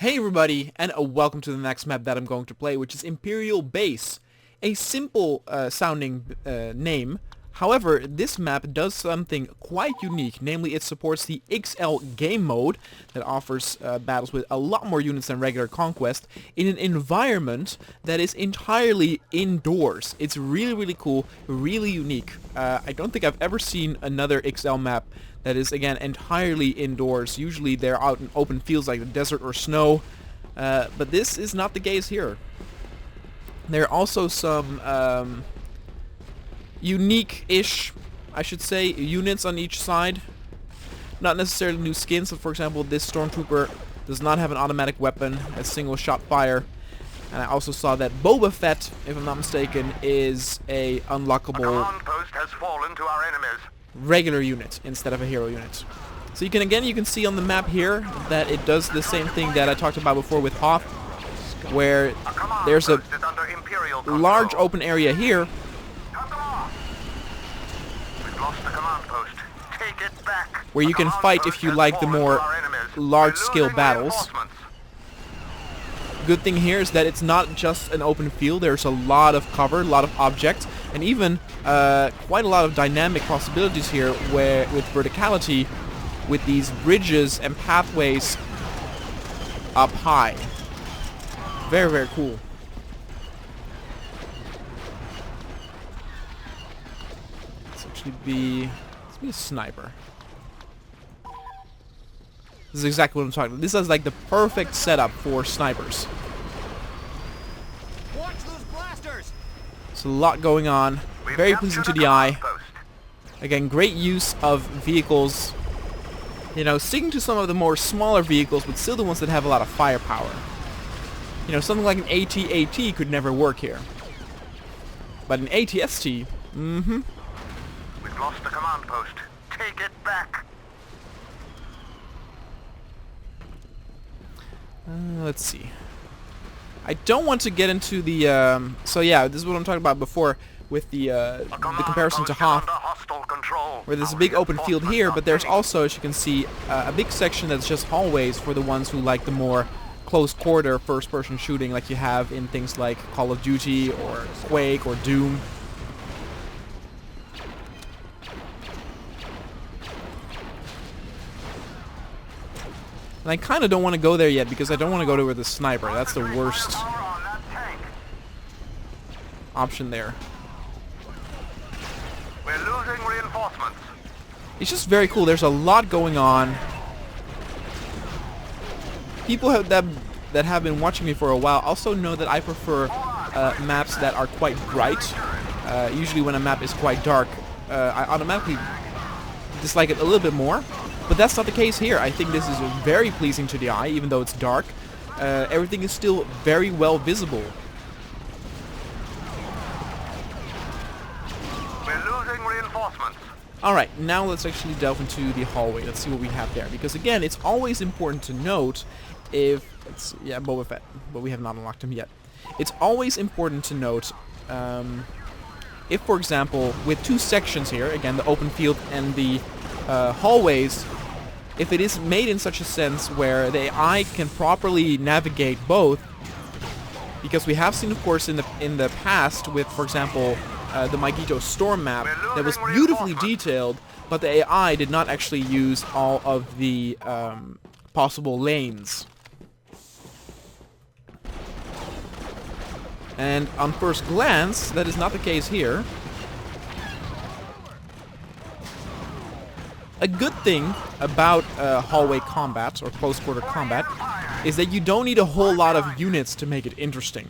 Hey everybody, and welcome to the next map that I'm going to play, which is Imperial Base. A simple sounding name. However, this map does something quite unique, namely it supports the XL game mode that offers battles with a lot more units than regular Conquest in an environment that is entirely indoors. It's really cool, really unique. I don't think I've ever seen another XL map that is, again, entirely indoors. Usually they're out in open fields like the desert or snow, but this is not the case here. There are also some unique-ish, I should say, units on each side. Not necessarily new skins, so for example this Stormtrooper does not have an automatic weapon, a single shot fire. And I also saw that Boba Fett, if I'm not mistaken, is a unlockable A command post has fallen to our enemies. regular unit instead of a hero unit. So you can see on the map here that it does the same thing that I talked about before with Hoth, where there's a large open area here where you can fight if you like the more large-scale battles. Good thing here is that it's not just an open field. There's a lot of cover, a lot of objects, and even quite a lot of dynamic possibilities here where with verticality, with these bridges and pathways up high. Very cool. Let's be a sniper. This is exactly what I'm talking about. This is like the perfect setup for snipers. Watch those blasters. There's a lot going on. Very pleasing to the eye. Again, great use of vehicles. You know, sticking to some of the more smaller vehicles, but still the ones that have a lot of firepower. You know, something like an AT-AT could never work here. But an AT-ST, We've lost the command post. Take it back. Let's see. I don't want to get into the, so yeah, this is what I'm talking about before with the comparison to Hoth, where there's a big open field here, but there's also, as you can see, a big section that's just hallways for the ones who like the more close quarter first-person shooting like you have in things like Call of Duty or Quake or Doom. And I kind of don't want to go there yet because I don't want to go to where the sniper. That's the worst option there. We're losing reinforcements. It's just very cool. There's a lot going on. People that have been watching me for a while also know that I prefer maps that are quite bright. Usually when a map is quite dark, I automatically dislike it a little bit more. But that's not the case here. I think this is very pleasing to the eye, even though it's dark. Everything is still very well visible. We're losing reinforcements. Alright, now let's actually delve into the hallway. Let's see what we have there. Because again, it's always important to note if... yeah, Boba Fett, but we have not unlocked him yet. It's always important to note if, for example, with two sections here, again, the open field and the hallways, if it is made in such a sense where the AI can properly navigate both, because we have seen, of course, in the past with, for example, the Magito Storm map that was beautifully detailed, but the AI did not actually use all of the possible lanes. And on first glance, that is not the case here. A good thing about hallway combat, or close quarter combat, is that you don't need a whole lot of units to make it interesting.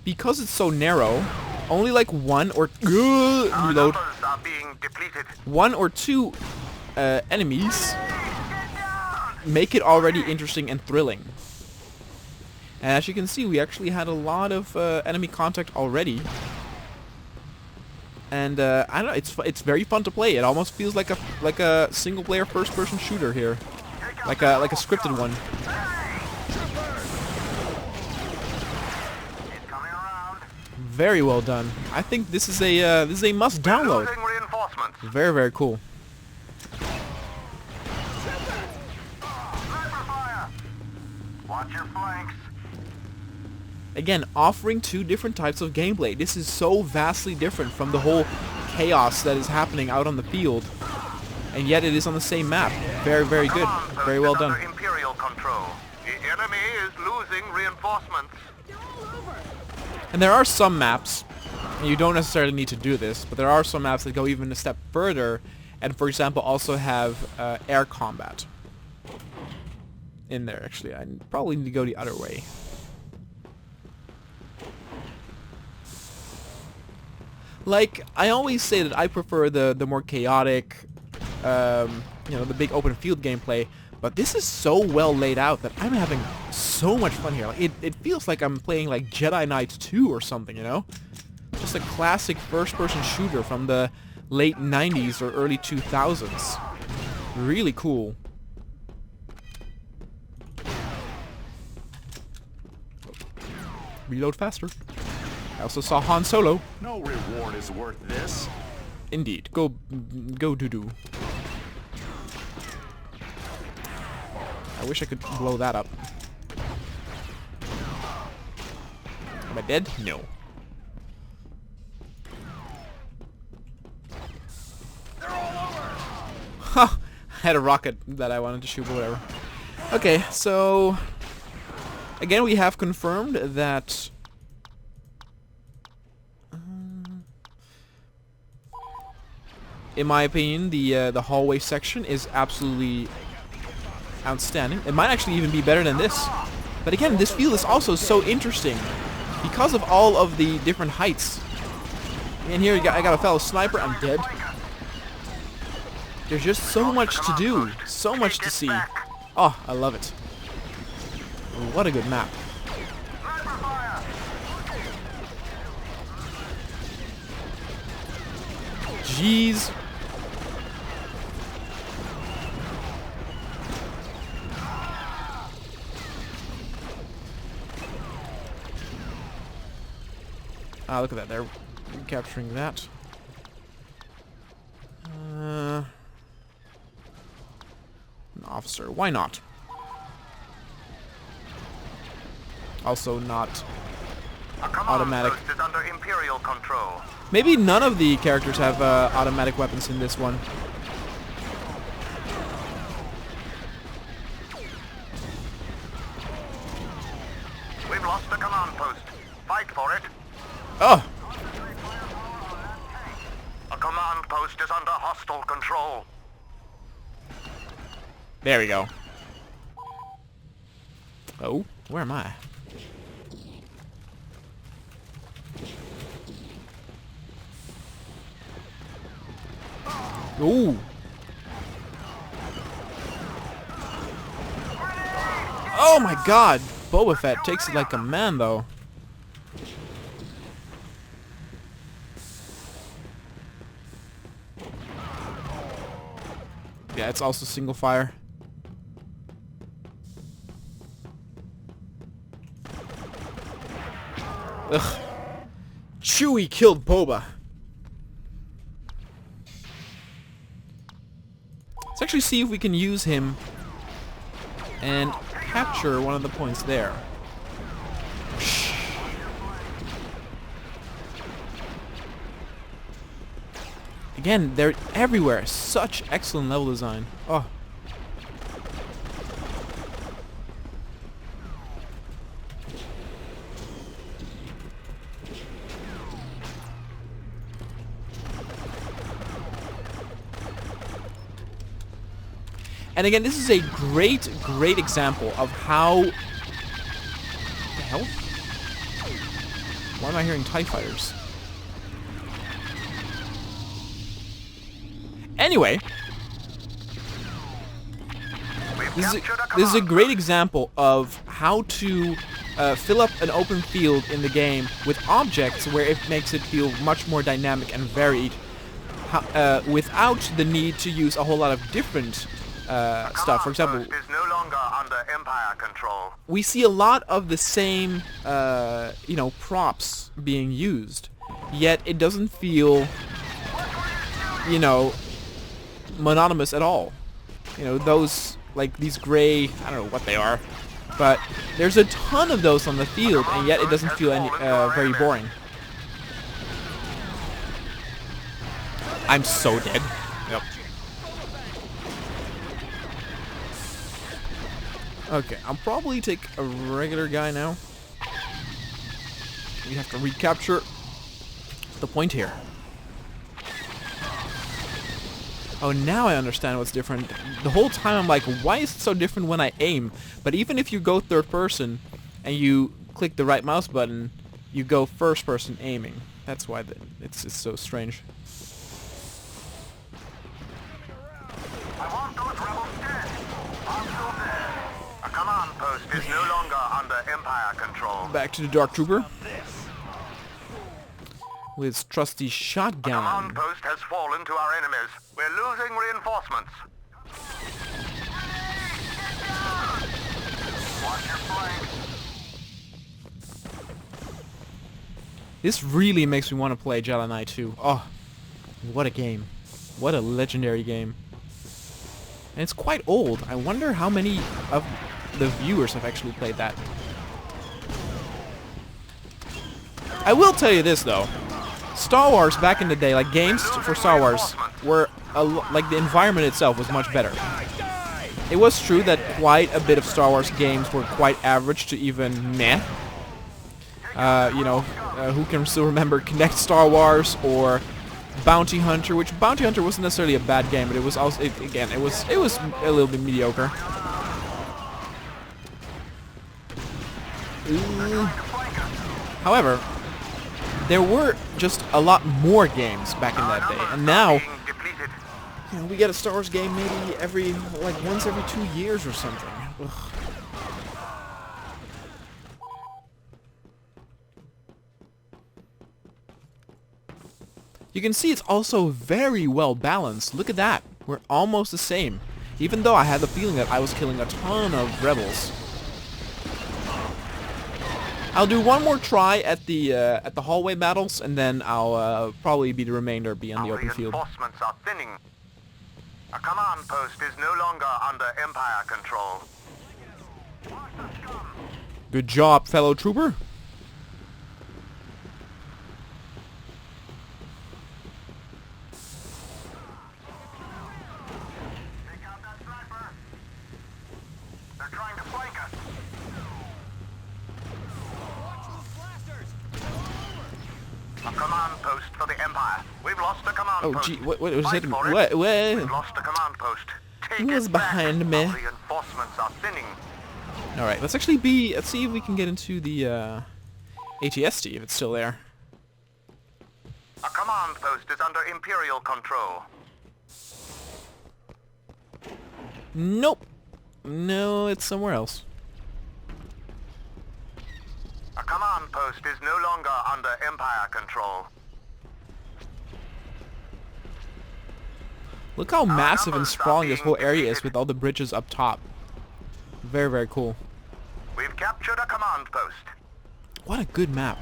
Because it's so narrow, only like one or two enemies make it already interesting and thrilling. And as you can see, we actually had a lot of enemy contact already. And I don't know, it's very fun to play. It almost feels like a single-player first-person shooter here, like a scripted one. Very well done. I think this is a must download. Very cool. Watch your flanks. Again, offering two different types of gameplay. This is so vastly different from the whole chaos that is happening out on the field. And yet it is on the same map. Very, very good. Very well done. Under Imperial control. The enemy is losing reinforcements. And there are some maps, and you don't necessarily need to do this, but there are some maps that go even a step further, and for example also have air combat in there. Actually, I probably need to go the other way. Like, I always say that I prefer the more chaotic, you know, the big open field gameplay, but this is so well laid out that I'm having so much fun here. Like, it feels like I'm playing like Jedi Knight 2 or something, you know? Just a classic first-person shooter from the late 90s or early 2000s. Really cool. Reload faster. I also saw Han Solo. No reward is worth this. Indeed. Go doo-doo. I wish I could blow that up. Am I dead? No. Ha! I had a rocket that I wanted to shoot, but whatever. Okay, so again we have confirmed that in my opinion the hallway section is absolutely outstanding. It might actually even be better than this. But again, this field is also so interesting because of all of the different heights. And here I got a fellow sniper. I'm dead. There's just so much to do, so much to see. Oh, I love it. What a good map. Jeez. Ah, look at that. They're capturing that. An officer. Why not? Also not automatic. Is under Imperial control. Maybe none of the characters have automatic weapons in this one. We've lost the command post. Fight for it. Oh! A command post is under hostile control. There we go. Oh, where am I? Ooh. Oh my god! Boba Fett takes it like a man, though. Yeah, it's also single fire. Ugh. Chewie killed Boba. Let's actually see if we can use him and capture one of the points there. Again, they're everywhere. Such excellent level design. Oh. And again, this is a great, great example of how... What the hell? Why am I hearing TIE fighters? Anyway, this is a great example of how to fill up an open field in the game with objects where it makes it feel much more dynamic and varied, without the need to use a whole lot of different stuff. For example, is no longer under Empire control. We see a lot of the same, you know, props being used, yet it doesn't feel, you know, monotonous at all. You know, those, like, these gray, I don't know what they are, But there's a ton of those on the field, and yet it doesn't feel any very boring. I'm so dead. Yep. Okay, I'll probably take a regular guy now. We have to recapture the point here. Oh, now I understand what's different. The whole time I'm like, why is it so different when I aim? But even if you go third person and you click the right mouse button, you go first person aiming. That's why it's so strange. I want those rebels dead. I'm still dead. A command post is no longer under Empire control. Back to the Dark Trooper. With his trusty A shotgun. command post has fallen to our enemies. We're losing reinforcements. Watch your flank. This really makes me want to play Jedi Knight 2. Oh, what a game. What a legendary game. And it's quite old. I wonder how many of the viewers have actually played that. I will tell you this though. Star Wars back in the day, like games for Star Wars, were like the environment itself was much better. It was true that quite a bit of Star Wars games were quite average to even meh. Who can still remember Connect Star Wars or Bounty Hunter? Which Bounty Hunter wasn't necessarily a bad game, but it was also it was a little bit mediocre. However, there were just a lot more games back in that day, and now, you know, we get a Star Wars game maybe once every 2 years or something. Ugh. You can see it's also very well balanced. Look at that. We're almost the same, even though I had the feeling that I was killing a ton of rebels. I'll do one more try at the hallway battles, and then I'll probably be the remainder be on the open field. Reinforcements are thinning. A command post is no longer under Empire control. Good job, fellow trooper. Take out that sniper. They're trying to flank us. A command post for the Empire. We've lost a command Oh, post. gee, what was Fight it? for it. What? We've lost a command post. Take Who was it back. behind me? Our reinforcements are thinning. All right, let's see if we can get into the ATST if it's still there. A command post is under Imperial control. Nope. No, it's somewhere else. A command post is no longer under Empire control. Look how massive and numbers are sprawling this being whole area is depleted. with all the bridges up top. Very, very cool. We've captured a command post. What a good map.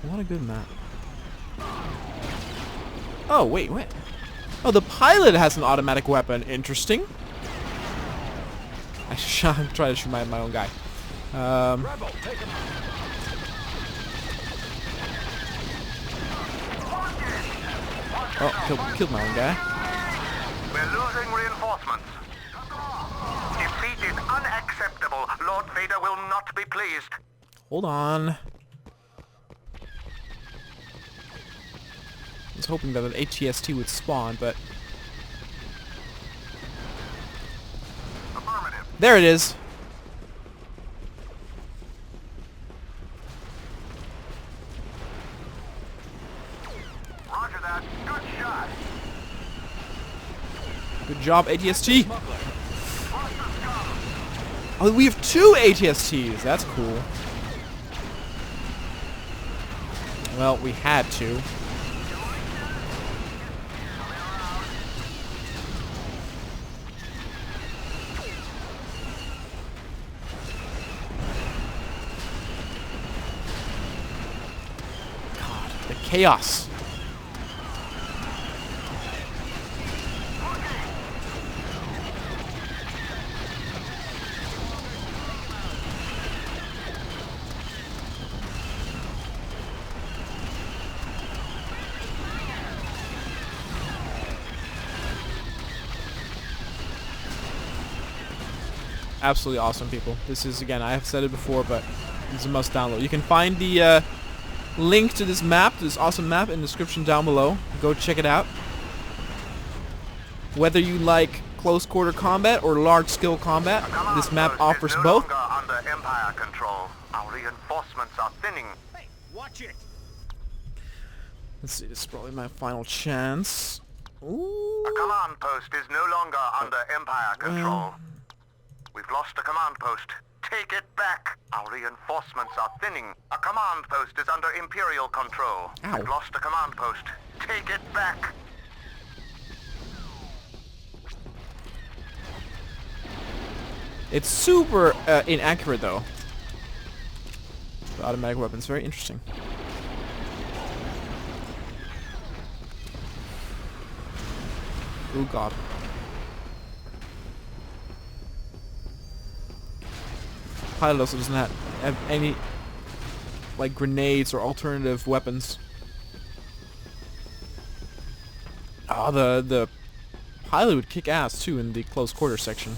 What a good map. Oh, wait. Oh, the pilot has an automatic weapon. Interesting. I try to shoot my own guy. Oh, killed my own guy. We're losing reinforcements. Defeat is unacceptable. Lord Vader will not be pleased. Hold on. I was hoping that an ATST would spawn, but... Affirmative. There it is. Roger that. Good shot. Good job, ATST. Oh, we have 2 ATSTs. That's cool. Well, we had to. God, the chaos. absolutely awesome, people. This is, again, I have said it before, but it's a must download. You can find the link to this map, this awesome map, in the description down below. Go check it out. Whether you like close quarter combat or large scale combat, this map offers both. Under Empire control. Our reinforcements are thinning. Hey, watch it! Let's see, this is probably my final chance. Ooh. A command post is no longer under Empire control. We've lost a command post. Take it back. Our reinforcements are thinning. A command post is under Imperial control. Ow. We've lost a command post. Take it back. It's super inaccurate, though. The automatic weapons, very interesting. Oh god. Pilot also doesn't have any, like, grenades or alternative weapons. Oh, the pilot would kick ass too in the close quarter section.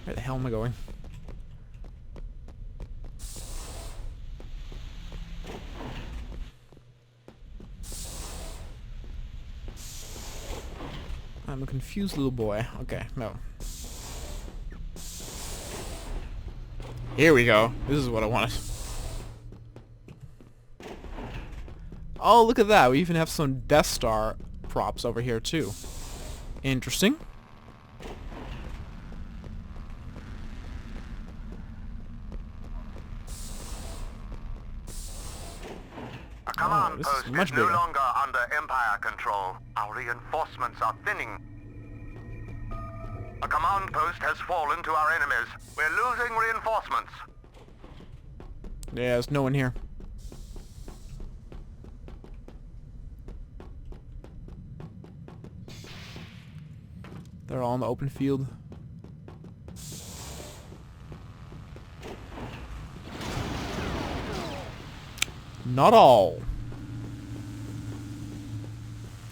Where the hell am I going? I'm a confused little boy. Okay, no. Here we go. This is what I wanted. Oh, look at that. We even have some Death Star props over here, too. Interesting. A command this is post much is no bigger. longer under Empire control. Our reinforcements are thinning. A command post has fallen to our enemies. We're losing reinforcements. Yeah, there's no one here. They're all in the open field. Not all.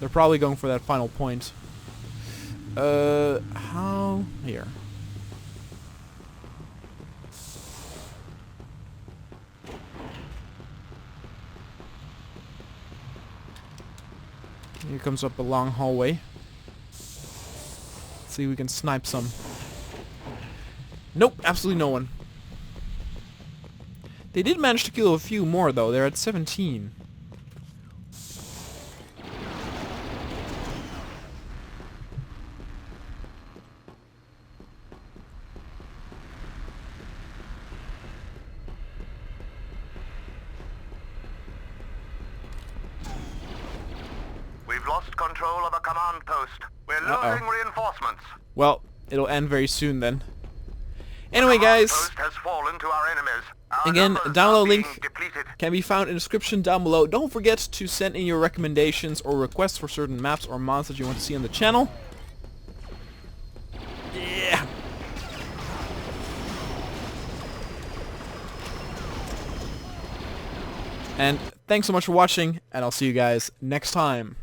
They're probably going for that final point. How? Here. Here comes up a long hallway. Let's see if we can snipe some. Nope, absolutely no one. They did manage to kill a few more, though. They're at 17. We've lost control of a command post. We're losing reinforcements. Well, it'll end very soon then. Anyway, Command guys, post has fallen to our enemies. Our again, numbers download are being link depleted. can be found in the description down below. Don't forget to send in your recommendations or requests for certain maps or mods that you want to see on the channel. Yeah. And thanks so much for watching, and I'll see you guys next time.